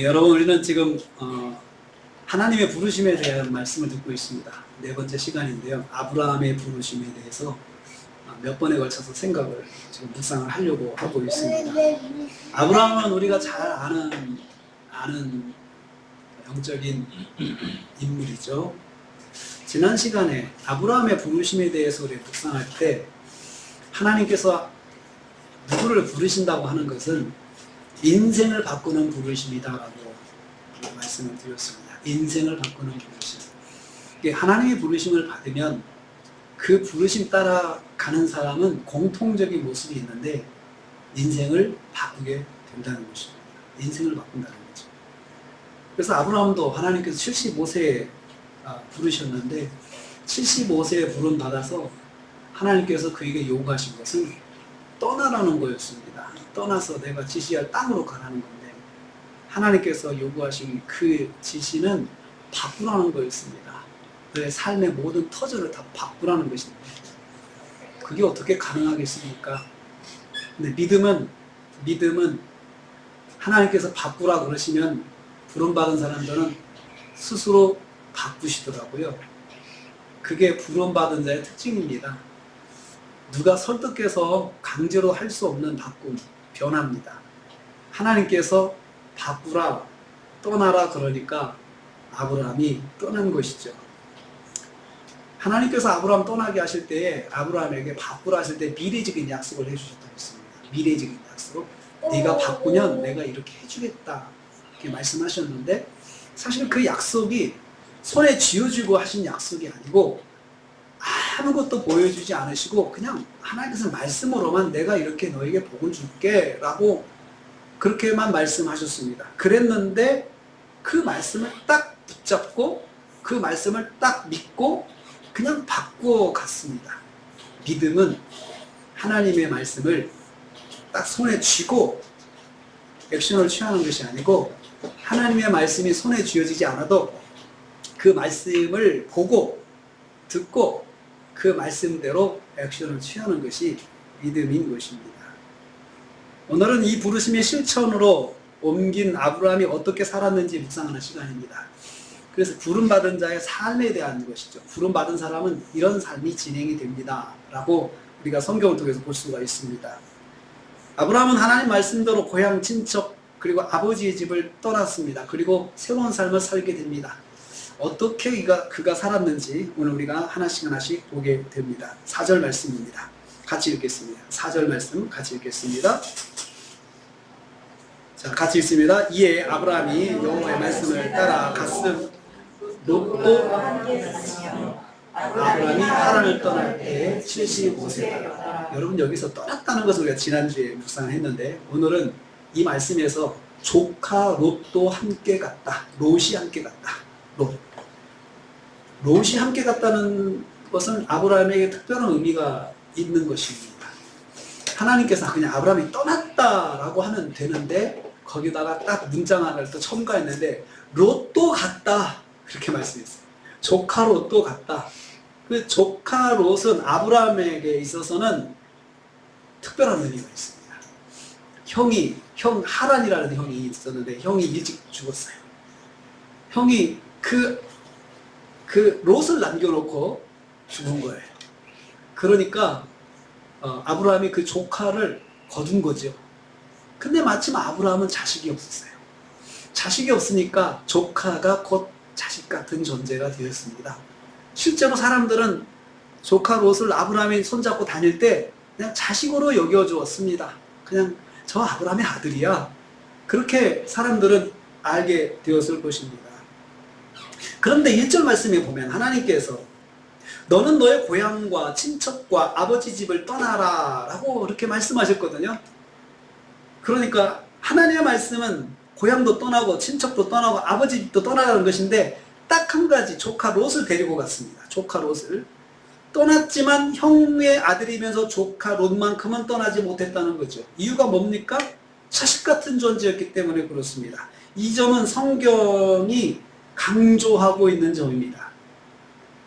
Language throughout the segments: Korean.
네, 여러분 우리는 지금 하나님의 부르심에 대한 말씀을 듣고 있습니다. 네 번째 시간인데요. 아브라함의 부르심에 대해서 몇 번에 걸쳐서 생각을 지금 묵상을 하려고 하고 있습니다. 아브라함은 우리가 잘 아는 영적인 인물이죠. 지난 시간에 아브라함의 부르심에 대해서 우리 묵상할 때 하나님께서 누구를 부르신다고 하는 것은 인생을 바꾸는 부르심이다라고 말씀을 드렸습니다. 인생을 바꾸는 부르심. 하나님의 부르심을 받으면 그 부르심 따라 가는 사람은 공통적인 모습이 있는데 인생을 바꾸게 된다는 것입니다. 인생을 바꾼다는 거죠. 그래서 아브라함도 하나님께서 75세에 부르셨는데 75세에 부름 받아서 하나님께서 그에게 요구하신 것은 떠나라는 거였습니다. 떠나서 내가 지시할 땅으로 가라는 건데 하나님께서 요구하신 그 지시는 바꾸라는 거였습니다. 너의 삶의 모든 터전을 다 바꾸라는 것입니다. 그게 어떻게 가능하겠습니까? 근데 믿음은 하나님께서 바꾸라 그러시면 부름받은 사람들은 스스로 바꾸시더라고요. 그게 부름받은 자의 특징입니다. 누가 설득해서 강제로 할 수 없는 바꿈, 변화입니다. 하나님께서 바꾸라, 떠나라 그러니까 아브라함이 떠난 것이죠. 하나님께서 아브라함 떠나게 하실 때에 아브라함에게 바꾸라 하실 때 미래적인 약속을 해주셨다고 했습니다. 미래적인 약속. 네가 바꾸면 내가 이렇게 해주겠다. 이렇게 말씀하셨는데 사실 그 약속이 손에 쥐어주고 하신 약속이 아니고 아무것도 보여주지 않으시고 그냥 하나님께서 말씀으로만 내가 이렇게 너에게 복을 줄게 라고 그렇게만 말씀하셨습니다. 그랬는데 그 말씀을 딱 붙잡고 그 말씀을 딱 믿고 그냥 바꾸어 갔습니다. 믿음은 하나님의 말씀을 딱 손에 쥐고 액션을 취하는 것이 아니고 하나님의 말씀이 손에 쥐어지지 않아도 그 말씀을 보고 듣고 그 말씀대로 액션을 취하는 것이 믿음인 것입니다. 오늘은 이 부르심의 실천으로 옮긴 아브라함이 어떻게 살았는지 묵상하는 시간입니다. 그래서 부름받은 자의 삶에 대한 것이죠. 부름받은 사람은 이런 삶이 진행이 됩니다 라고 우리가 성경을 통해서 볼 수가 있습니다. 아브라함은 하나님 말씀대로 고향, 친척 그리고 아버지의 집을 떠났습니다. 그리고 새로운 삶을 살게 됩니다. 어떻게 그가 살았는지 오늘 우리가 하나씩 보게 됩니다. 4절 말씀입니다. 같이 읽겠습니다. 4절 말씀 같이 읽겠습니다. 자, 같이 읽습니다. 이에 아브라함이 여호와의 말씀을 따라 갔음. 롯도 아브라함이 하란을 떠날 때 75세다. 여러분 여기서 떠났다는 것을 우리가 지난주에 묵상을 했는데 오늘은 이 말씀에서 조카 롯도 함께 갔다. 롯이 함께 갔다. 롯이 함께 갔다는 것은 아브라함에게 특별한 의미가 있는 것입니다. 하나님께서 그냥 아브라함이 떠났다라고 하면 되는데 거기다가 딱 문장 하나를 또 첨가했는데 롯도 갔다 그렇게 말씀했어요. 조카 롯도 갔다. 그 조카 롯은 아브라함에게 있어서는 특별한 의미가 있습니다. 형 하란이라는 형이 있었는데 형이 일찍 죽었어요. 형이 그 롯을 남겨놓고 죽은 거예요. 그러니까 아브라함이 그 조카를 거둔 거죠. 근데 마침 아브라함은 자식이 없었어요. 자식이 없으니까 조카가 곧 자식 같은 존재가 되었습니다. 실제로 사람들은 조카 롯을 아브라함이 손잡고 다닐 때 그냥 자식으로 여겨주었습니다. 그냥 저 아브라함의 아들이야. 그렇게 사람들은 알게 되었을 것입니다. 그런데 1절 말씀에 보면 하나님께서 너는 너의 고향과 친척과 아버지 집을 떠나라 라고 이렇게 말씀하셨거든요. 그러니까 하나님의 말씀은 고향도 떠나고 친척도 떠나고 아버지 집도 떠나라는 것인데 딱 한 가지 조카 롯을 데리고 갔습니다. 조카 롯을 떠났지만 형의 아들이면서 조카 롯만큼은 떠나지 못했다는 거죠. 이유가 뭡니까? 자식 같은 존재였기 때문에 그렇습니다. 이 점은 성경이 강조하고 있는 점입니다.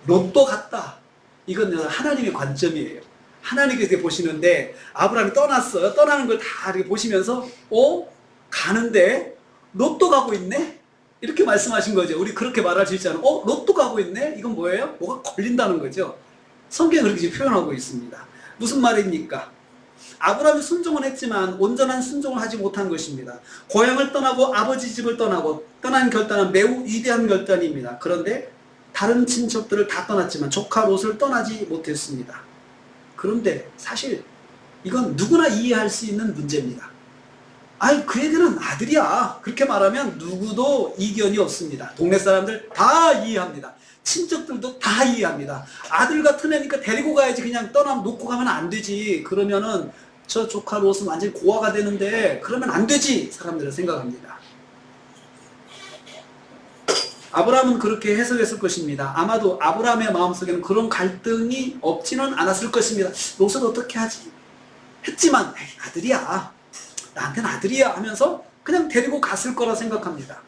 롯도 갔다. 이건 하나님의 관점이에요. 하나님께서 보시는데 아브라함이 떠났어요. 떠나는 걸 다 이렇게 보시면서 가는데 로또 가고 있네? 이렇게 말씀하신 거죠. 우리 그렇게 말할 수 있잖아요. 로또 가고 있네? 이건 뭐예요? 뭐가 걸린다는 거죠. 성경이 그렇게 표현하고 있습니다. 무슨 말입니까? 아브라함이 순종은 했지만 온전한 순종을 하지 못한 것입니다. 고향을 떠나고 아버지 집을 떠나고 떠난 결단은 매우 위대한 결단입니다. 그런데 다른 친척들을 다 떠났지만 조카 롯을 떠나지 못했습니다. 그런데 사실 이건 누구나 이해할 수 있는 문제입니다. 아이, 그 애들은 아들이야. 그렇게 말하면 누구도 이견이 없습니다. 동네 사람들 다 이해합니다. 친척들도 다 이해합니다. 아들 같은 애니까 데리고 가야지, 그냥 놓고 가면 안 되지. 그러면은 저 조카 롯은 완전히 고아가 되는데 그러면 안 되지. 사람들은 생각합니다. 아브라함은 그렇게 해석했을 것입니다. 아마도 아브라함의 마음속에는 그런 갈등이 없지는 않았을 것입니다. 롯은 어떻게 하지? 했지만 에이, 아들이야. 나한테는 아들이야 하면서 그냥 데리고 갔을 거라 생각합니다.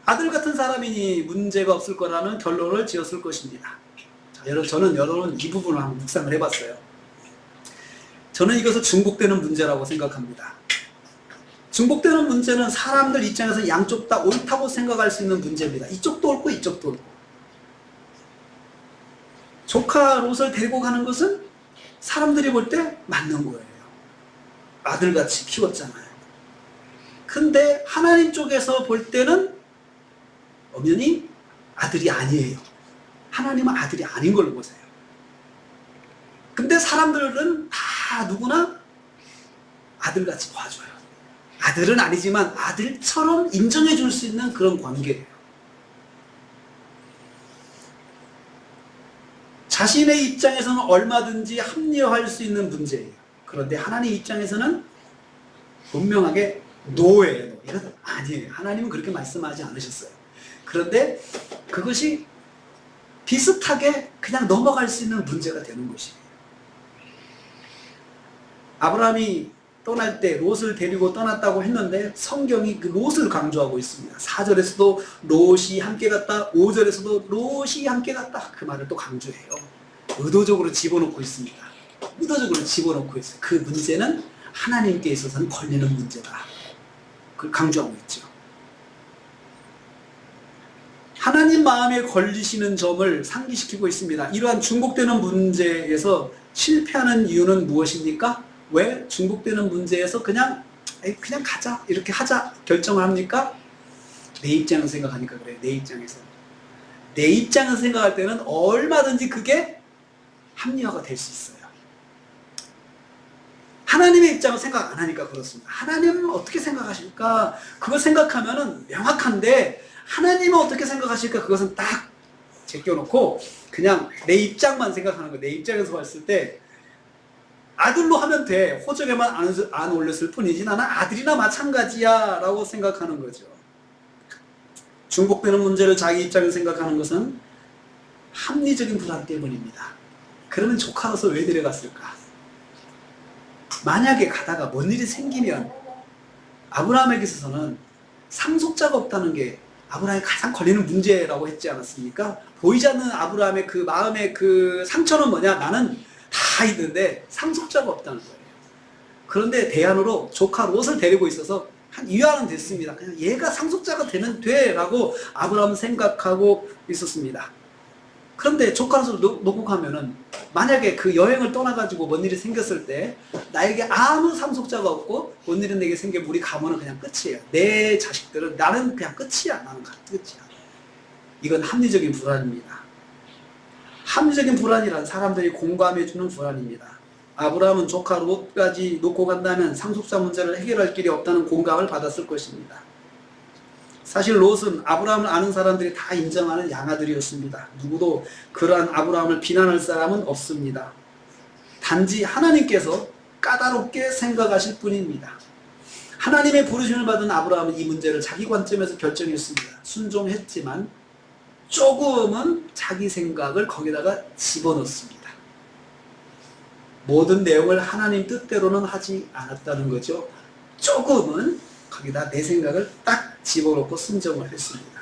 아들 같은 사람이니 문제가 없을 거라는 결론을 지었을 것입니다. 자, 저는 여러분 이 부분을 한번 묵상을 해봤어요. 저는 이것을 중복되는 문제라고 생각합니다. 중복되는 문제는 사람들 입장에서 양쪽 다 옳다고 생각할 수 있는 문제입니다. 이쪽도 옳고 이쪽도 옳고. 조카 롯을 데리고 가는 것은 사람들이 볼 때 맞는 거예요. 아들같이 키웠잖아요. 근데 하나님 쪽에서 볼 때는 엄연히 아들이 아니에요. 하나님은 아들이 아닌 걸로 보세요. 근데 사람들은 다 누구나 아들같이 봐줘요. 아들은 아니지만 아들처럼 인정해 줄 수 있는 그런 관계예요. 자신의 입장에서는 얼마든지 합리화할 수 있는 문제예요. 그런데 하나님 입장에서는 분명하게 노예예요. 이건 아니에요. 하나님은 그렇게 말씀하지 않으셨어요. 그런데 그것이 비슷하게 그냥 넘어갈 수 있는 문제가 되는 것이에요. 아브라함이 떠날 때 롯을 데리고 떠났다고 했는데 성경이 그 롯을 강조하고 있습니다. 4절에서도 롯이 함께 갔다, 5절에서도 롯이 함께 갔다, 그 말을 또 강조해요. 의도적으로 집어넣고 있습니다. 의도적으로 집어넣고 있어요. 그 문제는 하나님께 있어서는 걸리는 문제다. 그걸 강조하고 있죠. 하나님 마음에 걸리시는 점을 상기시키고 있습니다. 이러한 중복되는 문제에서 실패하는 이유는 무엇입니까? 왜 중복되는 문제에서 그냥 가자, 이렇게 하자 결정을 합니까? 내 입장에서 생각하니까 그래요. 내 입장에서 생각할 때는 얼마든지 그게 합리화가 될 수 있어요. 하나님의 입장을 생각 안 하니까 그렇습니다. 하나님은 어떻게 생각하실까? 그걸 생각하면은 명확한데 하나님은 어떻게 생각하실까? 그것은 딱 제껴놓고 그냥 내 입장만 생각하는 거예요. 내 입장에서 봤을 때 아들로 하면 돼. 호적에만 안 올렸을 뿐이지 나는 아들이나 마찬가지야 라고 생각하는 거죠. 중복되는 문제를 자기 입장에서 생각하는 것은 합리적인 불안 때문입니다. 그러면 조카로서 왜 데려갔을까? 만약에 가다가 뭔 일이 생기면 아브라함에게 있어서는 상속자가 없다는 게 아브라함이 가장 걸리는 문제라고 했지 않았습니까? 보이지 않는 아브라함의 그 마음의 그 상처는 뭐냐? 나는 다 있는데 상속자가 없다는 거예요. 그런데 대안으로 조카 롯을 데리고 있어서 한 이해는 됐습니다. 그냥 얘가 상속자가 되면 돼 라고 아브라함은 생각하고 있었습니다. 그런데 조카 롯을 놓고 가면은 만약에 그 여행을 떠나가지고 뭔 일이 생겼을 때 나에게 아무 상속자가 없고 뭔 일이 내게 생기면 우리 가문은 그냥 끝이에요. 내 자식들은 나는 그냥 끝이야. 나는 끝이야. 이건 합리적인 불안입니다. 합리적인 불안이란 사람들이 공감해주는 불안입니다. 아브라함은 조카 롯까지 놓고 간다면 상속자 문제를 해결할 길이 없다는 공감을 받았을 것입니다. 사실 롯은 아브라함을 아는 사람들이 다 인정하는 양아들이었습니다. 누구도 그러한 아브라함을 비난할 사람은 없습니다. 단지 하나님께서 까다롭게 생각하실 뿐입니다. 하나님의 부르심을 받은 아브라함은 이 문제를 자기 관점에서 결정했습니다. 순종했지만 조금은 자기 생각을 거기다가 집어넣습니다. 모든 내용을 하나님 뜻대로는 하지 않았다는 거죠. 조금은 거기다 내 생각을 딱 집어넣고 순종을 했습니다.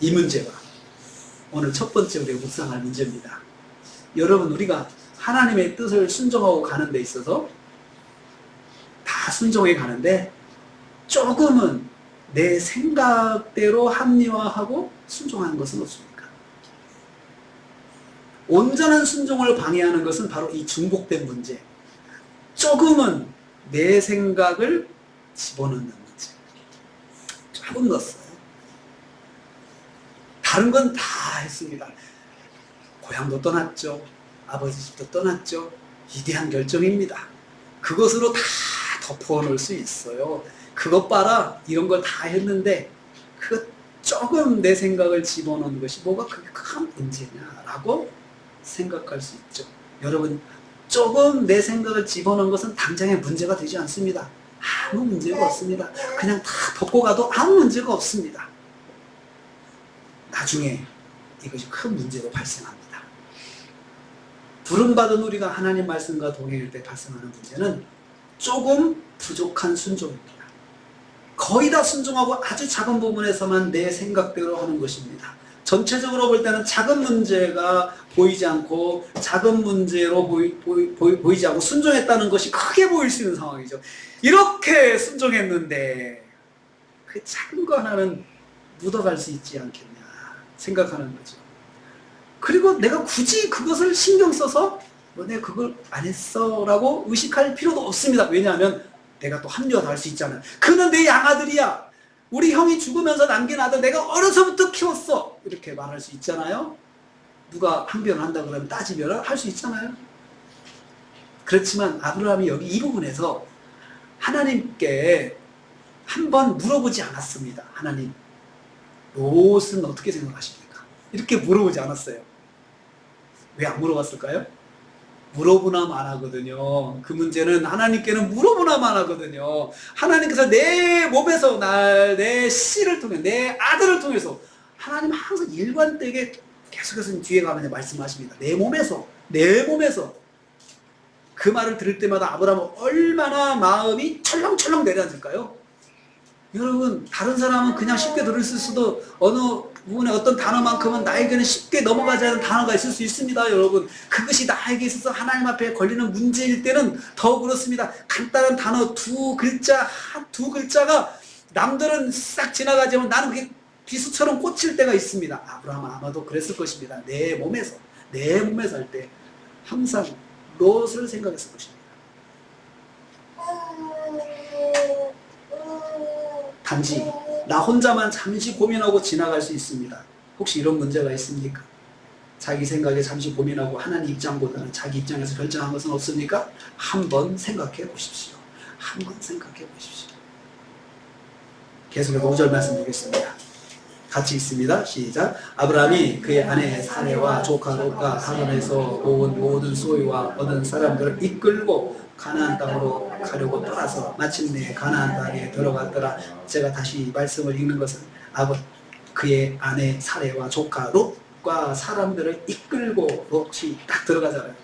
이 문제가 오늘 첫 번째 우리가 묵상할 문제입니다. 여러분, 우리가 하나님의 뜻을 순종하고 가는 데 있어서 다 순종해 가는데 조금은 내 생각대로 합리화하고 순종하는 것은 없습니까? 온전한 순종을 방해하는 것은 바로 이 중복된 문제. 조금은 내 생각을 집어넣는 문제. 조금 넣었어요. 다른 건 다 했습니다. 고향도 떠났죠. 아버지 집도 떠났죠. 위대한 결정입니다. 그것으로 다 덮어놓을 수 있어요. 그것 봐라, 이런 걸 다 했는데 그 조금 내 생각을 집어넣는 것이 뭐가 그게 큰 문제냐라고 생각할 수 있죠. 여러분, 조금 내 생각을 집어넣은 것은 당장의 문제가 되지 않습니다. 아무 문제가 없습니다. 그냥 다 덮고 가도 아무 문제가 없습니다. 나중에 이것이 큰 문제로 발생합니다. 부름받은 우리가 하나님 말씀과 동행할 때 발생하는 문제는 조금 부족한 순종입니다. 거의 다 순종하고 아주 작은 부분에서만 내 생각대로 하는 것입니다. 전체적으로 볼 때는 작은 문제가 보이지 않고 작은 문제로 보이지 않고 순종했다는 것이 크게 보일 수 있는 상황이죠. 이렇게 순종했는데 그 작은 거 하나는 묻어갈 수 있지 않겠냐 생각하는 거죠. 그리고 내가 굳이 그것을 신경 써서 내가 그걸 안 했어 라고 의식할 필요도 없습니다. 왜냐하면 내가 또 합리화도 할 수 있잖아요. 그는 내 양아들이야. 우리 형이 죽으면서 남긴 아들 내가 어려서부터 키웠어. 이렇게 말할 수 있잖아요. 누가 항변을 한다 그러면 따지면 할 수 있잖아요. 그렇지만 아브라함이 여기 이 부분에서 하나님께 한번 물어보지 않았습니다. 하나님, 롯은 어떻게 생각하십니까? 이렇게 물어보지 않았어요. 왜 안 물어봤을까요? 물어보나만 하거든요. 그 문제는 하나님께는 물어보나만 하거든요. 하나님께서 내 몸에서 내 씨를 통해 내 아들을 통해서 하나님 항상 일관되게 계속해서 뒤에 가면 말씀하십니다. 내 몸에서 그 말을 들을 때마다 아브라함은 얼마나 마음이 철렁철렁 내려앉을까요? 여러분, 다른 사람은 그냥 쉽게 들을 수도 어느 부분에 어떤 단어만큼은 나에게는 쉽게 넘어가지 않은 단어가 있을 수 있습니다. 여러분, 그것이 나에게 있어서 하나님 앞에 걸리는 문제일 때는 더 그렇습니다. 간단한 단어 두 글자가 남들은 싹 지나가지만 나는 그게 비수처럼 꽂힐 때가 있습니다. 아브라함은 아마도 그랬을 것입니다. 내 몸에서 할 때 항상 롯을 생각했을 것입니다. 단지 나 혼자만 잠시 고민하고 지나갈 수 있습니다. 혹시 이런 문제가 있습니까? 자기 생각에 잠시 고민하고 하나님 입장보다는 자기 입장에서 결정한 것은 없습니까? 한번 생각해 보십시오. 계속해서 5절 말씀 드리겠습니다. 같이 있습니다. 시작. 아브라함이 그의 아내 사레와 조카 롯과 하란에서 온 모든 소유와 얻은 사람들을 이끌고 가나안 땅으로 가려고 떠나서 마침내 가나안 땅에 들어갔더라. 제가 다시 말씀을 읽는 것은 그의 아내 사레와 조카 롯과 사람들을 이끌고, 롯이 딱 들어가잖아요.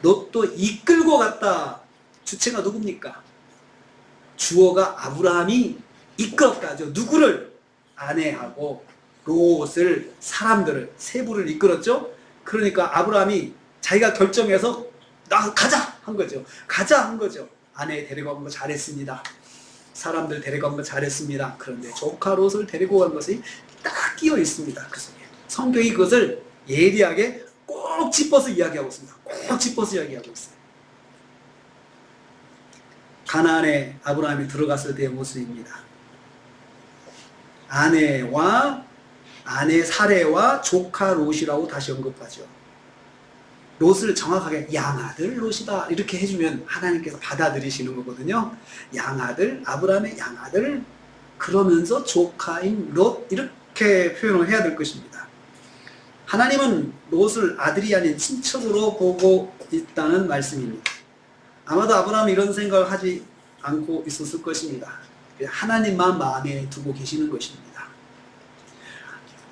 롯도 이끌고 갔다. 주체가 누굽니까? 주어가 아브라함이 이끌었다죠. 누구를? 아내하고 롯을, 사람들을, 세부를 이끌었죠. 그러니까 아브라함이 자기가 결정해서 가자 한 거죠. 아내 데리고 간 거 잘했습니다. 사람들 데리고 간 거 잘했습니다. 그런데 조카 롯을 데리고 간 것이 딱 끼어 있습니다. 그 속에 성경이 그것을 예리하게 꼭 짚어서 이야기하고 있습니다. 가나안에 아브라함이 들어갔을 때의 모습입니다. 아내 사레와 조카 롯이라고 다시 언급하죠. 롯을 정확하게 양아들 롯이다 이렇게 해주면 하나님께서 받아들이시는 거거든요. 양아들, 아브라함의 양아들, 그러면서 조카인 롯 이렇게 표현을 해야 될 것입니다. 하나님은 롯을 아들이 아닌 친척으로 보고 있다는 말씀입니다. 아마도 아브라함이 이런 생각을 하지 않고 있었을 것입니다. 하나님만 마음에 두고 계시는 것입니다.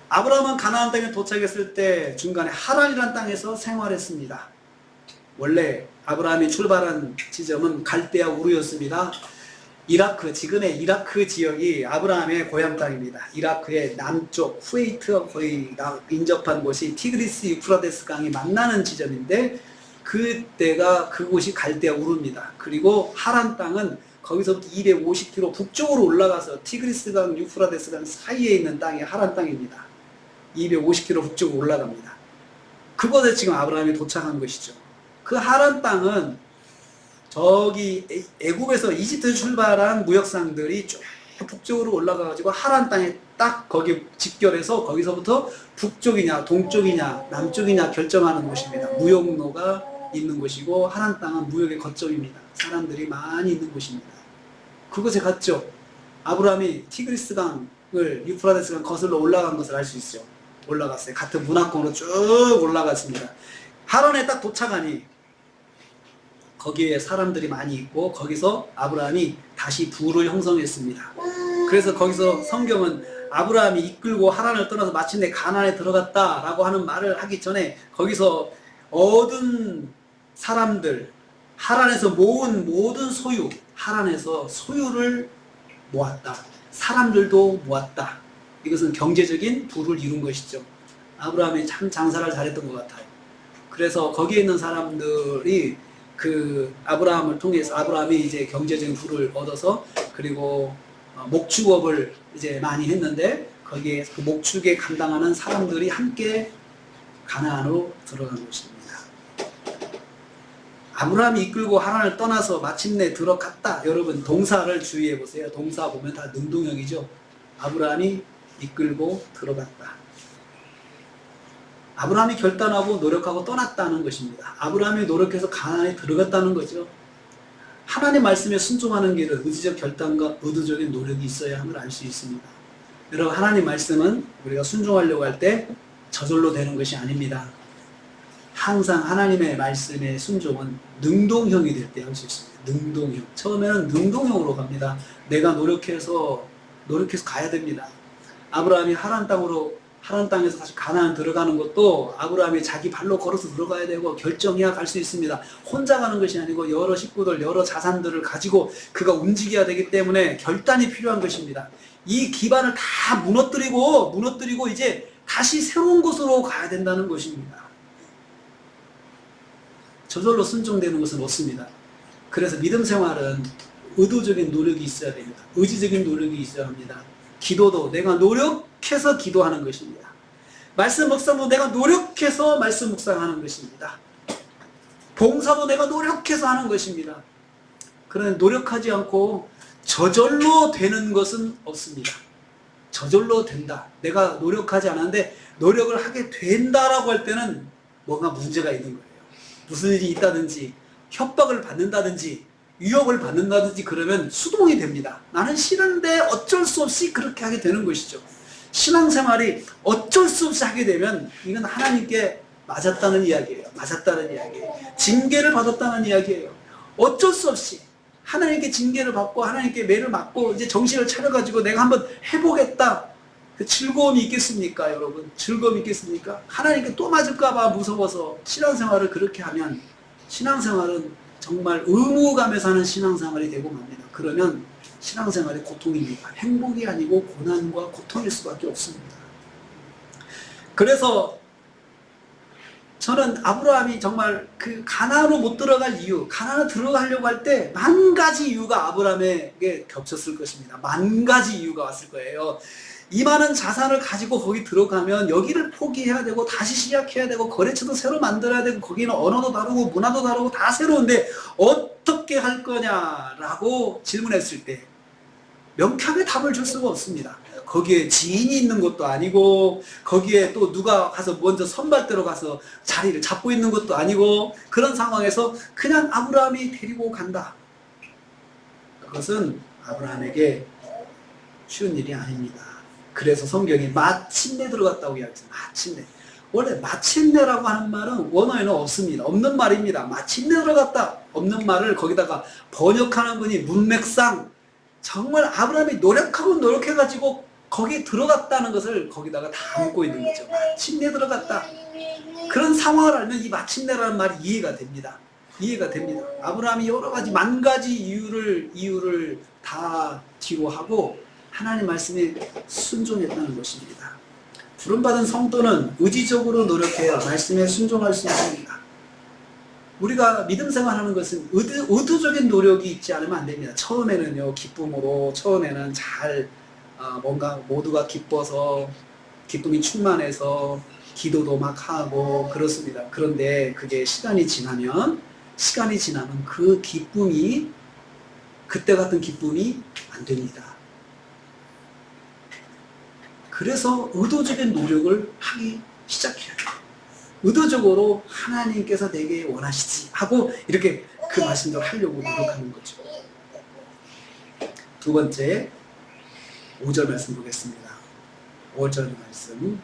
아브라함은 가나안 땅에 도착했을 때 중간에 하란이라는 땅에서 생활했습니다. 원래 아브라함이 출발한 지점은 갈대아 우르였습니다. 지금의 이라크 지역이 아브라함의 고향 땅입니다. 이라크의 남쪽 쿠웨이트와 거의 인접한 곳이 티그리스 유프라데스 강이 만나는 지점인데 그곳이 갈대아 우르입니다. 그리고 하란 땅은 거기서부터 250km 북쪽으로 올라가서 티그리스강, 유프라데스강 사이에 있는 땅이 하란 땅입니다. 250km 북쪽으로 올라갑니다. 그곳에 지금 아브라함이 도착한 것이죠. 그 하란 땅은 저기 애굽에서 이집트 출발한 무역상들이 쭉 북쪽으로 올라가가지고 하란 땅에 딱 거기 직결해서 거기서부터 북쪽이냐 동쪽이냐 남쪽이냐 결정하는 곳입니다. 무역로가 있는 곳이고 하란 땅은 무역의 거점입니다. 사람들이 많이 있는 곳입니다. 그곳에 갔죠. 아브라함이 티그리스강을 유프라데스강 거슬러 올라간 것을 알 수 있어요. 올라갔어요. 같은 문화권으로 쭉 올라갔습니다. 하란에 딱 도착하니 거기에 사람들이 많이 있고 거기서 아브라함이 다시 부를 형성했습니다. 그래서 거기서 성경은 아브라함이 이끌고 하란을 떠나서 마침내 가나안에 들어갔다라고 하는 말을 하기 전에 거기서 얻은 사람들, 하란에서 모은 모든 소유, 하란에서 소유를 모았다. 사람들도 모았다. 이것은 경제적인 부를 이룬 것이죠. 아브라함이 참 장사를 잘했던 것 같아요. 그래서 거기에 있는 사람들이 그 아브라함을 통해서 아브라함이 이제 경제적인 부를 얻어서 그리고 목축업을 이제 많이 했는데 거기에 그 목축에 감당하는 사람들이 함께 가나안으로 들어간 것입니다. 아브라함이 이끌고 하란을 떠나서 마침내 들어갔다. 여러분 동사를 주의해 보세요. 동사 보면 다 능동형이죠. 아브라함이 이끌고 들어갔다. 아브라함이 결단하고 노력하고 떠났다는 것입니다. 아브라함이 노력해서 가나안에 들어갔다는 거죠. 하나님의 말씀에 순종하는 길은 의지적 결단과 의도적인 노력이 있어야 함을 알 수 있습니다. 여러분 하나님 말씀은 우리가 순종하려고 할 때 저절로 되는 것이 아닙니다. 항상 하나님의 말씀의 순종은 능동형이 될 때 할 수 있습니다. 능동형. 처음에는 능동형으로 갑니다. 내가 노력해서 가야 됩니다. 아브라함이 하란 땅에서 다시 가나안 들어가는 것도 아브라함이 자기 발로 걸어서 들어가야 되고 결정해야 갈 수 있습니다. 혼자 가는 것이 아니고 여러 식구들, 여러 자산들을 가지고 그가 움직여야 되기 때문에 결단이 필요한 것입니다. 이 기반을 다 무너뜨리고 이제 다시 새로운 곳으로 가야 된다는 것입니다. 저절로 순종되는 것은 없습니다. 그래서 믿음 생활은 의도적인 노력이 있어야 됩니다. 의지적인 노력이 있어야 합니다. 기도도 내가 노력해서 기도하는 것입니다. 말씀 묵상도 내가 노력해서 말씀 묵상하는 것입니다. 봉사도 내가 노력해서 하는 것입니다. 그러나 노력하지 않고 저절로 되는 것은 없습니다. 저절로 된다. 내가 노력하지 않았는데 노력을 하게 된다라고 할 때는 뭔가 문제가 있는 거예요. 무슨 일이 있다든지 협박을 받는다든지 유혹을 받는다든지 그러면 수동이 됩니다. 나는 싫은데 어쩔 수 없이 그렇게 하게 되는 것이죠. 신앙생활이 어쩔 수 없이 하게 되면 이건 하나님께 맞았다는 이야기예요. 징계를 받았다는 이야기예요. 어쩔 수 없이 하나님께 징계를 받고 하나님께 매를 맞고 이제 정신을 차려가지고 내가 한번 해보겠다. 그 즐거움이 있겠습니까, 여러분? 즐거움이 있겠습니까? 하나님께 또 맞을까봐 무서워서 신앙생활을 그렇게 하면 신앙생활은 정말 의무감에서 하는 신앙생활이 되고 맙니다. 그러면 신앙생활이 고통입니다. 행복이 아니고 고난과 고통일 수밖에 없습니다. 그래서 저는 아브라함이 정말 그 가나안으로 못 들어갈 이유, 가나안으로 들어가려고 할 때 만 가지 이유가 아브라함에게 겹쳤을 것입니다. 만 가지 이유가 왔을 거예요. 이 많은 자산을 가지고 거기 들어가면 여기를 포기해야 되고 다시 시작해야 되고 거래처도 새로 만들어야 되고 거기는 언어도 다르고 문화도 다르고 다 새로운데 어떻게 할 거냐라고 질문했을 때 명쾌하게 답을 줄 수가 없습니다. 거기에 지인이 있는 것도 아니고 거기에 또 누가 가서 먼저 선발대로 가서 자리를 잡고 있는 것도 아니고 그런 상황에서 그냥 아브라함이 데리고 간다. 그것은 아브라함에게 쉬운 일이 아닙니다. 그래서 성경이 마침내 들어갔다고 이야기했습니다. 마침내. 원래 마침내라고 하는 말은 원어에는 없습니다. 없는 말입니다. 마침내 들어갔다. 없는 말을 거기다가 번역하는 분이 문맥상 정말 아브라함이 노력해가지고 거기 들어갔다는 것을 거기다가 다 묻고 있는 거죠. 마침내 들어갔다. 그런 상황을 알면 이 마침내라는 말이 이해가 됩니다. 아브라함이 여러 가지 만 가지 이유를 다 뒤로 하고 하나님 말씀에 순종했다는 것입니다. 부름받은 성도는 의지적으로 노력해야 말씀에 순종할 수 있습니다. 우리가 믿음 생활하는 것은 의도적인 노력이 있지 않으면 안 됩니다. 처음에는요, 기쁨으로, 처음에는 잘, 뭔가 모두가 기뻐서, 기쁨이 충만해서, 기도도 막 하고, 그렇습니다. 그런데 그게 시간이 지나면 그 기쁨이, 그때 같은 기쁨이 안 됩니다. 그래서 의도적인 노력을 하기 시작해야 돼요. 의도적으로 하나님께서 내게 원하시지 하고 이렇게 그 말씀대로 하려고 노력하는 거죠. 두 번째 5절 말씀 보겠습니다. 5절 말씀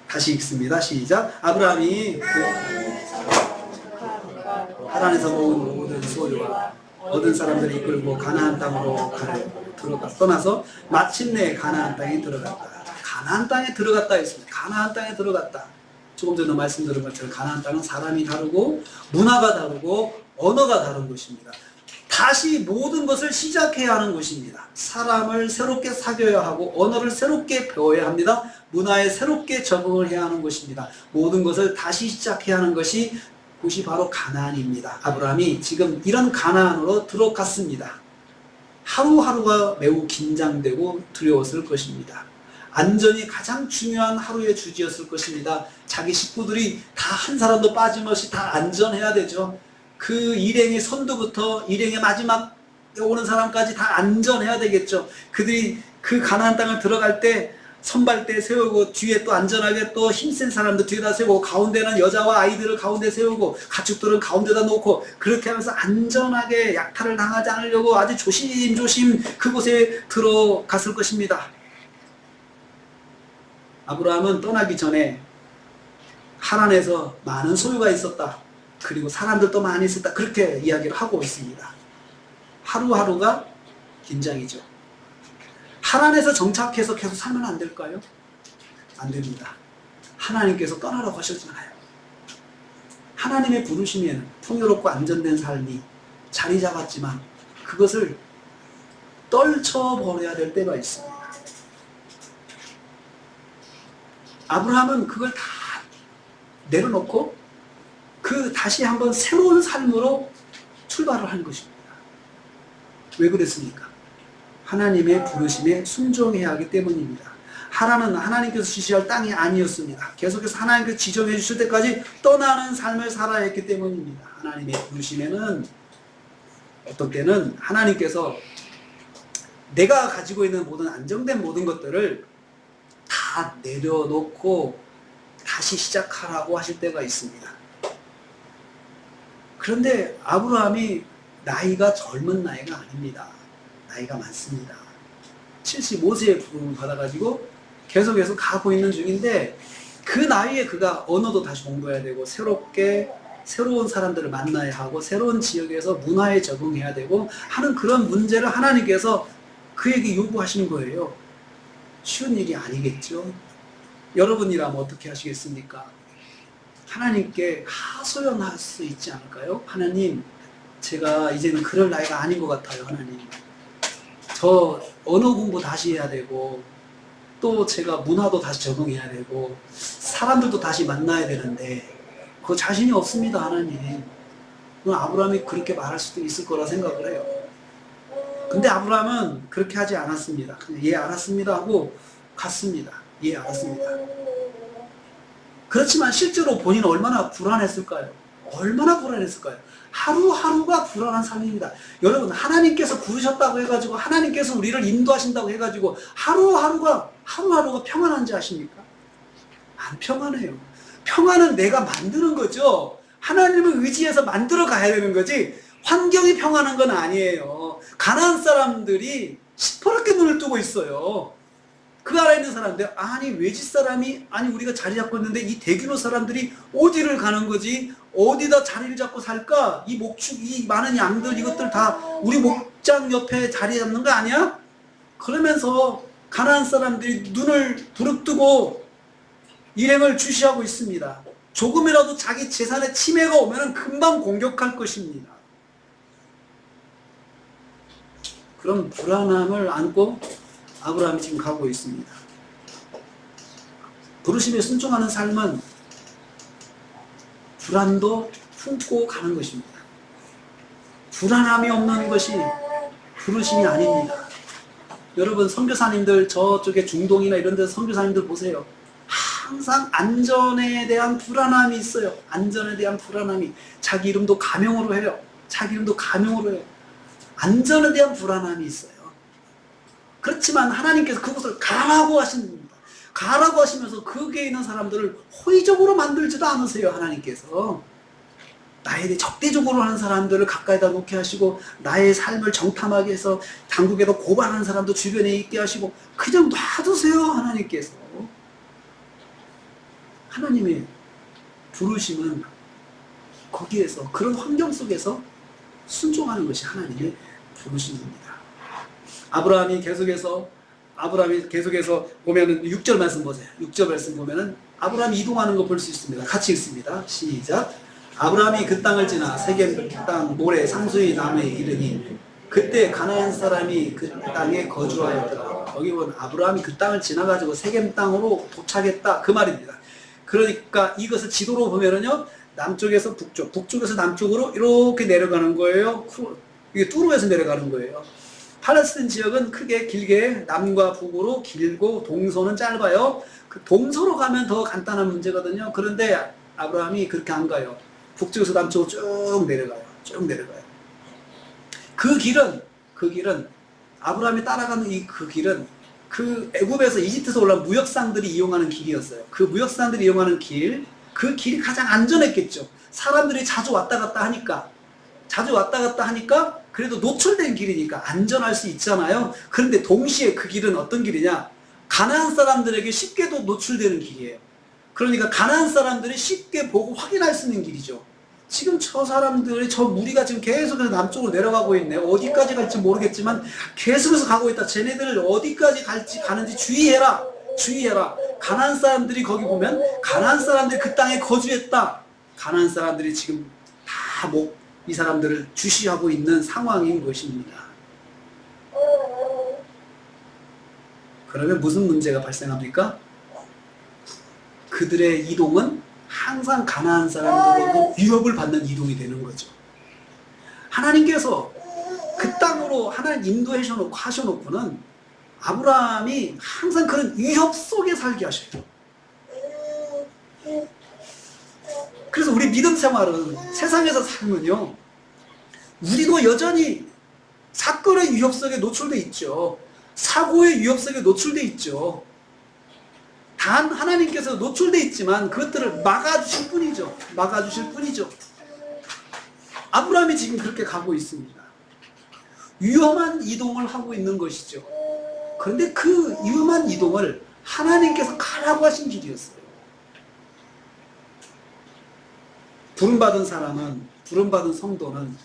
다시 읽습니다. 시작. 아브라함이 하란에서 모은 모든 소유와 얻은 사람들을 이끌고 가나안 땅으로 떠나서 마침내 가나안 땅에 들어갔다. 가나안 땅에 들어갔다 했습니다. 가나안 땅에 들어갔다. 조금 전에 말씀드린 것처럼 가나안 땅은 사람이 다르고 문화가 다르고 언어가 다른 곳입니다. 다시 모든 것을 시작해야 하는 곳입니다. 사람을 새롭게 사귀어야 하고 언어를 새롭게 배워야 합니다. 문화에 새롭게 적응을 해야 하는 곳입니다. 모든 것을 다시 시작해야 하는 곳이 바로 가나안입니다. 아브라함이 지금 이런 가나안으로 들어갔습니다. 하루하루가 매우 긴장되고 두려웠을 것입니다. 안전이 가장 중요한 하루의 주지였을 것입니다. 자기 식구들이 다 한 사람도 빠짐없이 다 안전해야 되죠. 그 일행의 선두부터 일행의 마지막 오는 사람까지 다 안전해야 되겠죠. 그들이 그 가나안 땅을 들어갈 때 선발대 세우고 뒤에 또 안전하게 또 힘센 사람들 뒤에다 세우고 가운데는 여자와 아이들을 가운데 세우고 가축들은 가운데다 놓고 그렇게 하면서 안전하게 약탈을 당하지 않으려고 아주 조심조심 그곳에 들어갔을 것입니다. 아브라함은 떠나기 전에 하란에서 많은 소유가 있었다. 그리고 사람들도 많이 있었다. 그렇게 이야기를 하고 있습니다. 하루하루가 긴장이죠. 하란에서 정착해서 계속 살면 안 될까요? 안 됩니다. 하나님께서 떠나라고 하셨잖아요. 하나님의 부르심에는 풍요롭고 안전된 삶이 자리 잡았지만 그것을 떨쳐버려야 될 때가 있습니다. 아브라함은 그걸 다 내려놓고 다시 한번 새로운 삶으로 출발을 한 것입니다. 왜 그랬습니까? 하나님의 부르심에 순종해야 하기 때문입니다. 하란은 하나님께서 지시할 땅이 아니었습니다. 계속해서 하나님께서 지정해 주실 때까지 떠나는 삶을 살아야 했기 때문입니다. 하나님의 부르심에는 어떤 때는 하나님께서 내가 가지고 있는 모든 안정된 모든 것들을 다 내려놓고 다시 시작하라고 하실 때가 있습니다. 그런데 아브라함이 나이가 젊은 나이가 아닙니다. 나이가 많습니다. 75세의 부름을 받아가지고 계속해서 가고 있는 중인데 그 나이에 그가 언어도 다시 공부해야 되고 새로운 사람들을 만나야 하고 새로운 지역에서 문화에 적응해야 되고 하는 그런 문제를 하나님께서 그에게 요구하시는 거예요. 쉬운 일이 아니겠죠. 여러분이라면 어떻게 하시겠습니까? 하나님께 하소연할 수 있지 않을까요? 하나님, 제가 이제는 그럴 나이가 아닌 것 같아요. 하나님, 저 언어 공부 다시 해야 되고 또 제가 문화도 다시 적응해야 되고 사람들도 다시 만나야 되는데 그 자신이 없습니다. 하나님. 아브라함이 그렇게 말할 수도 있을 거라 생각을 해요. 근데 아브라함은 그렇게 하지 않았습니다. 그냥 예 알았습니다 하고 갔습니다. 예 알았습니다. 그렇지만 실제로 본인은 얼마나 불안했을까요? 얼마나 불안했을까요? 하루하루가 불안한 삶입니다. 여러분, 하나님께서 부르셨다고 해가지고 하나님께서 우리를 인도하신다고 해가지고 하루하루가 평안한지 아십니까? 안 평안해요. 평안은 내가 만드는 거죠. 하나님을 의지해서 만들어 가야 되는 거지 환경이 평안한 건 아니에요. 가나안 사람들이 시퍼렇게 눈을 뜨고 있어요. 그 나라에 있는 사람들, 아니 외지 사람이, 아니 우리가 자리 잡고 있는데 이 대규모 사람들이 어디를 가는 거지? 어디다 자리를 잡고 살까? 이 목축, 이 많은 양들, 이것들 다 우리 목장 옆에 자리 잡는 거 아니야? 그러면서 가나안 사람들이 눈을 부릅뜨고 일행을 주시하고 있습니다. 조금이라도 자기 재산에 침해가 오면 금방 공격할 것입니다. 그런 불안함을 안고 아브라함이 지금 가고 있습니다. 부르심에 순종하는 삶은 불안도 품고 가는 것입니다. 불안함이 없는 것이 부르심이 아닙니다. 여러분 선교사님들 저쪽에 중동이나 이런 데서 선교사님들 보세요. 항상 안전에 대한 불안함이 있어요. 안전에 대한 불안함이. 자기 이름도 가명으로 해요. 자기 이름도 가명으로 해요. 안전에 대한 불안함이 있어요. 그렇지만 하나님께서 그것을 가라고 하십니다. 가라고 하시면서 거기에 있는 사람들을 호의적으로 만들지도 않으세요. 하나님께서 나에 대해 적대적으로 하는 사람들을 가까이다 놓게 하시고, 나의 삶을 정탐하게 해서 당국에도 고발하는 사람도 주변에 있게 하시고, 그냥 놔두세요. 하나님께서. 하나님의 부르심은 거기에서, 그런 환경 속에서 순종하는 것이 하나님의 부르심입니다. 아브라함이 계속해서 보면은 6절 말씀 보세요. 6절 말씀 보면은 아브라함이 이동하는 거 볼 수 있습니다. 같이 읽습니다. 시작. 아브라함이 그 땅을 지나 세겜 땅 모래 상수의 남에 이르니 그때 가나안 사람이 그 땅에 거주하였더라. 여기 보면 아브라함이 그 땅을 지나가지고 세겜 땅으로 도착했다, 그 말입니다. 그러니까 이것을 지도로 보면은요, 남쪽에서 북쪽, 북쪽에서 남쪽으로 이렇게 내려가는 거예요. 이게 뚜루에서 내려가는 거예요. 팔레스타인 지역은 크게 길게 남과 북으로 길고 동서는 짧아요. 그 동서로 가면 더 간단한 문제거든요. 그런데 아브라함이 그렇게 안 가요. 북쪽에서 남쪽으로 쭉 내려가요. 쭉 내려가요. 그 길은 아브라함이 따라가는 그 길은 그 애굽에서 이집트에서 올라온 무역상들이 이용하는 길이었어요. 그 무역상들이 이용하는 길, 그 길이 가장 안전했겠죠. 사람들이 자주 왔다 갔다 하니까 그래도 노출된 길이니까 안전할 수 있잖아요. 그런데 동시에 그 길은 어떤 길이냐? 가나안 사람들에게 쉽게도 노출되는 길이에요. 그러니까 가나안 사람들이 쉽게 보고 확인할 수 있는 길이죠. 지금 저 사람들이, 저 무리가 지금 계속해서 남쪽으로 내려가고 있네. 어디까지 갈지 모르겠지만 계속해서 가고 있다. 쟤네들 어디까지 가는지 주의해라. 가나안 사람들이, 거기 보면 가나안 사람들이 그 땅에 거주했다. 가나안 사람들이 지금 다 이 사람들을 주시하고 있는 상황인 것입니다. 그러면 무슨 문제가 발생합니까? 그들의 이동은 항상 가나안 사람들에게 위협을 받는 이동이 되는 거죠. 하나님께서 그 땅으로 하나님 하셔놓고는 아브라함이 항상 그런 위협 속에 살게 하셔요. 그래서 우리 믿음 생활은, 세상에서 살면요, 우리도 여전히 사건의 위협 속에 노출돼 있죠. 사고의 위협 속에 노출돼 있죠. 단 하나님께서 노출돼 있지만 그것들을 막아주실 뿐이죠. 아브라함이 지금 그렇게 가고 있습니다. 위험한 이동을 하고 있는 것이죠. 그런데 그 위험한 이동을 하나님께서 가라고 하신 길이었어요. 부름받은 성도는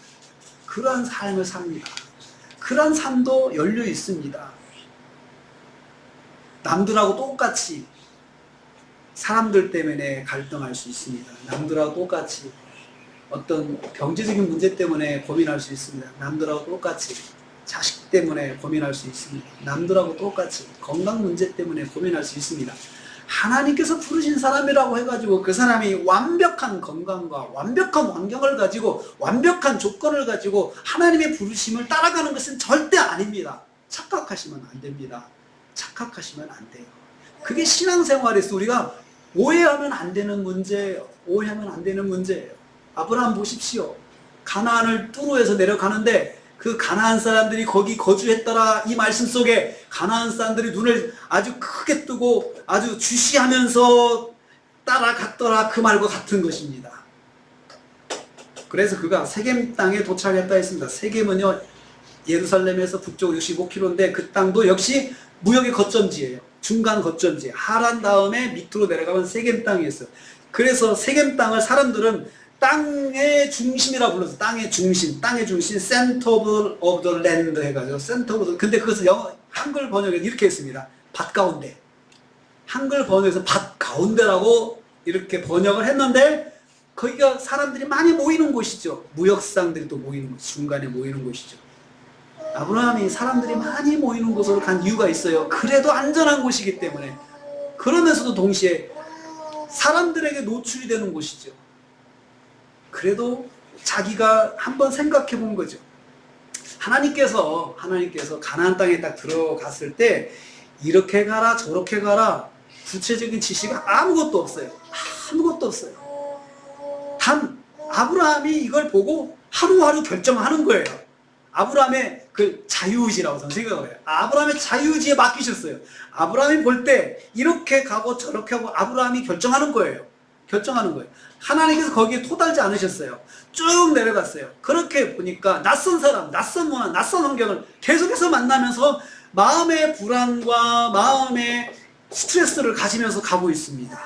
그러한 삶을 삽니다. 그러한 삶도 열려 있습니다. 남들하고 똑같이 사람들 때문에 갈등할 수 있습니다. 남들하고 똑같이 어떤 경제적인 문제 때문에 고민할 수 있습니다. 남들하고 똑같이 자식 때문에 고민할 수 있습니다. 남들하고 똑같이 건강 문제 때문에 고민할 수 있습니다. 하나님께서 부르신 사람이라고 해가지고 그 사람이 완벽한 건강과 완벽한 환경을 가지고 완벽한 조건을 가지고 하나님의 부르심을 따라가는 것은 절대 아닙니다. 착각하시면 안 됩니다. 착각하시면 안 돼요. 그게 신앙생활에서 우리가 오해하면 안 되는 문제예요. 아브라함 보십시오. 가나안을 뚜루에서 내려가는데 그 가나안 사람들이 거기 거주했더라, 이 말씀 속에 가나안 사람들이 눈을 아주 크게 뜨고 아주 주시하면서 따라갔더라, 그 말과 같은 것입니다. 그래서 그가 세겜 땅에 도착했다 했습니다. 세겜은요, 예루살렘에서 북쪽 65km인데 그 땅도 역시 무역의 거점지예요. 중간 거점지. 하란 다음에 밑으로 내려가면 세겜 땅이었어요. 그래서 세겜 땅을 사람들은 땅의 중심이라고 불러서 땅의 중심, center of the land 해가지고 근데 그것을 한글 번역에 이렇게 했습니다. 밭 가운데. 한글 번역에서 밭 가운데라고 이렇게 번역을 했는데 거기가 사람들이 많이 모이는 곳이죠. 무역상들이 또 모이는 곳, 중간에 모이는 곳이죠. 아브라함이 사람들이 많이 모이는 곳으로 간 이유가 있어요. 그래도 안전한 곳이기 때문에. 그러면서도 동시에 사람들에게 노출이 되는 곳이죠. 그래도 자기가 한번 생각해 본 거죠. 하나님께서 가나안 땅에 딱 들어갔을 때 이렇게 가라 저렇게 가라 구체적인 지시가 아무것도 없어요. 아무것도 없어요. 단 아브라함이 이걸 보고 하루하루 결정하는 거예요. 아브라함의 그 자유의지라고 저는 생각을 해요. 아브라함의 자유의지에 맡기셨어요. 아브라함이 볼 때 이렇게 가고 저렇게 하고 아브라함이 결정하는 거예요. 결정하는 거예요. 하나님께서 거기에 토달지 않으셨어요. 쭉 내려갔어요. 그렇게 보니까 낯선 사람, 낯선 문화, 낯선 환경을 계속해서 만나면서 마음의 불안과 마음의 스트레스를 가지면서 가고 있습니다.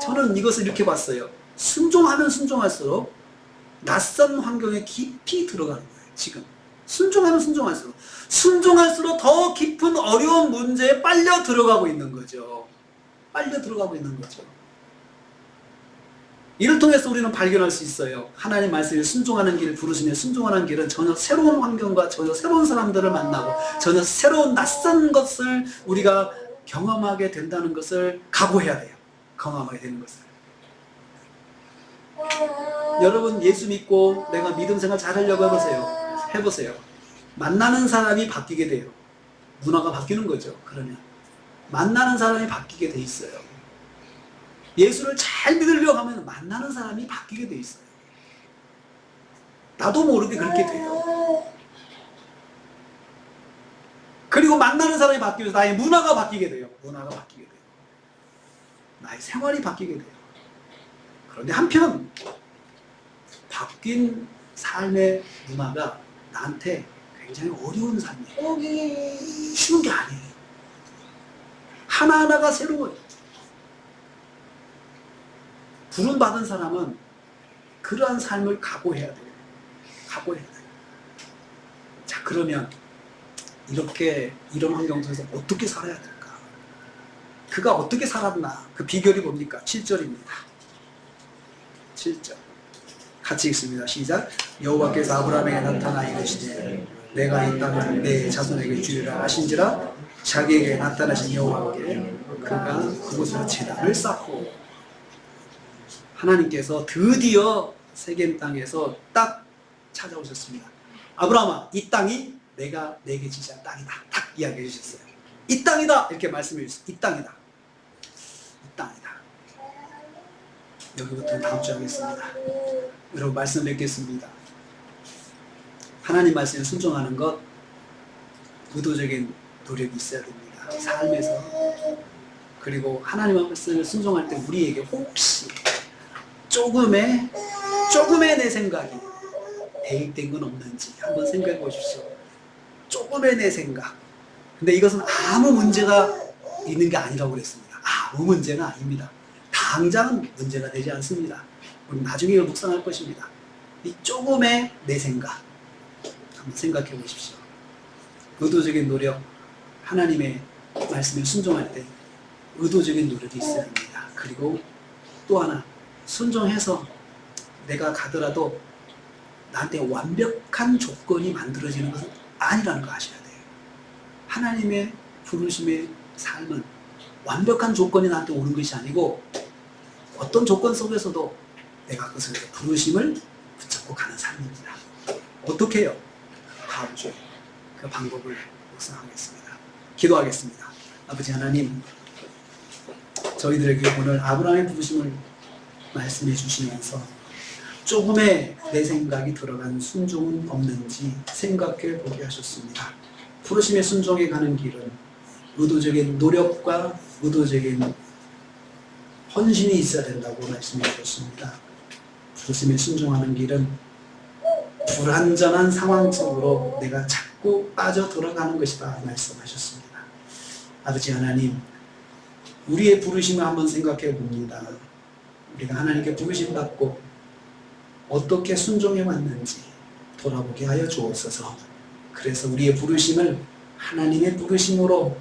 저는 이것을 이렇게 봤어요. 순종하면 순종할수록 낯선 환경에 깊이 들어가는 거예요. 지금 순종하면 순종할수록 더 깊은 어려운 문제에 빨려 들어가고 있는 거죠. 이를 통해서 우리는 발견할 수 있어요. 하나님 말씀에 순종하는 길, 부르심에 순종하는 길은 전혀 새로운 환경과 전혀 새로운 사람들을 만나고 전혀 새로운 낯선 것을 우리가 경험하게 된다는 것을 각오해야 돼요. 경험하게 되는 것을. 여러분 예수 믿고 내가 믿음 생활 잘 하려고 해보세요. 만나는 사람이 바뀌게 돼요. 문화가 바뀌는 거죠. 그러면 만나는 사람이 바뀌게 돼 있어요. 예수를 잘 믿으려고 하면 만나는 사람이 바뀌게 돼 있어요. 나도 모르게 그렇게 돼요. 그리고 만나는 사람이 바뀌면서 나의 문화가 바뀌게 돼요. 나의 생활이 바뀌게 돼요. 그런데 한편 바뀐 삶의 문화가 나한테 굉장히 어려운 삶이에요. 쉬운 게 아니에요. 하나하나가 새로워요. 부름받은 사람은 그러한 삶을 각오해야 돼요. 자, 그러면 이런 환경 속에서 어떻게 살아야 될까? 그가 어떻게 살았나? 그 비결이 뭡니까? 7절입니다. 7절. 같이 읽습니다. 시작. 여호와께서 아브라함에게 나타나 이르시되 내가 이 땅을 내 자손에게 주리라 하신지라 자기에게 나타나신 여호와께 그가 그곳으로 제단을 쌓고 하나님께서 드디어 세겜 땅에서 딱 찾아오셨습니다. 아브라함아, 이 땅이 내가 내게 지시한 땅이다. 딱 이야기해 주셨어요. 이 땅이다 이렇게 말씀해 주셨어요. 이 땅이다. 여기부터 다음 주에 하겠습니다. 여러분 말씀 맺겠습니다. 하나님 말씀에 순종하는 것 의도적인 노력이 있어야 됩니다. 삶에서. 그리고 하나님 말씀을 순종할 때 우리에게 혹시 조금의 내 생각이 대입된 건 없는지 한번 생각해 보십시오. 조금의 내 생각. 근데 이것은 아무 문제가 있는 게 아니라고 그랬습니다. 아무 문제가 아닙니다. 당장은 문제가 되지 않습니다. 우리 나중에 이걸 묵상할 것입니다. 이 조금의 내 생각 한번 생각해 보십시오. 의도적인 노력, 하나님의 말씀에 순종할 때 의도적인 노력이 있어야 합니다. 그리고 또 하나, 순종해서 내가 가더라도 나한테 완벽한 조건이 만들어지는 것은 아니라는 거 아셔야 돼요. 하나님의 부르심의 삶은 완벽한 조건이 나한테 오는 것이 아니고 어떤 조건 속에서도 내가 그것을 부르심을 붙잡고 가는 삶입니다. 어떻게 해요? 다음 주에 그 방법을 묵상하겠습니다. 기도하겠습니다. 아버지 하나님, 저희들에게 오늘 아브라함의 부르심을 말씀해 주시면서 조금의 내 생각이 들어간 순종은 없는지 생각해 보게 하셨습니다. 부르심의 순종에 가는 길은 의도적인 노력과 의도적인 헌신이 있어야 된다고 말씀해 주셨습니다. 부르심에 순종하는 길은 불완전한 상황 속으로 내가 자꾸 빠져 들어가는 것이다 말씀하셨습니다. 아버지 하나님, 우리의 부르심을 한번 생각해 봅니다. 우리가 하나님께 부르심 받고 어떻게 순종해 왔는지 돌아보게 하여 주옵소서. 그래서 우리의 부르심을 하나님의 부르심으로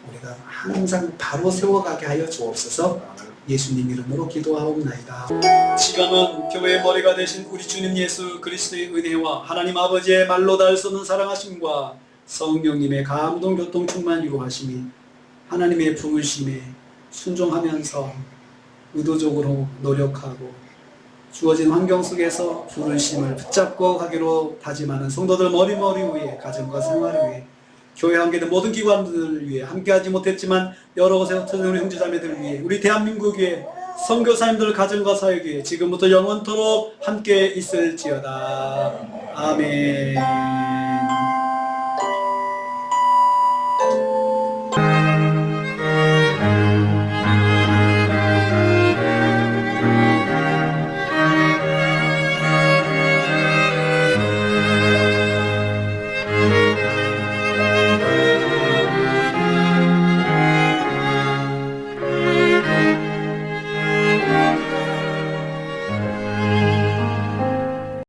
우리가 항상 바로 세워가게 하여 주옵소서. 예수님 이름으로 기도하옵나이다. 지금은 교회의 머리가 되신 우리 주님 예수 그리스도의 은혜와 하나님 아버지의 말로 닿을 수 없는 사랑하심과 성령님의 감동 교통 충만 유로하심이 하나님의 부르심에 순종하면서 의도적으로 노력하고 주어진 환경 속에서 부르심을 붙잡고 가기로 다짐하는 성도들 머리머리 위에 가정과 생활을 위해 교회 관계된 모든 기관들을 위해 함께하지 못했지만 여러 곳에 흩어진 우리 형제자매들을 위해 우리 대한민국 위해 선교사님들 가정과 사역 위해 지금부터 영원토록 함께 있을지어다. 아멘.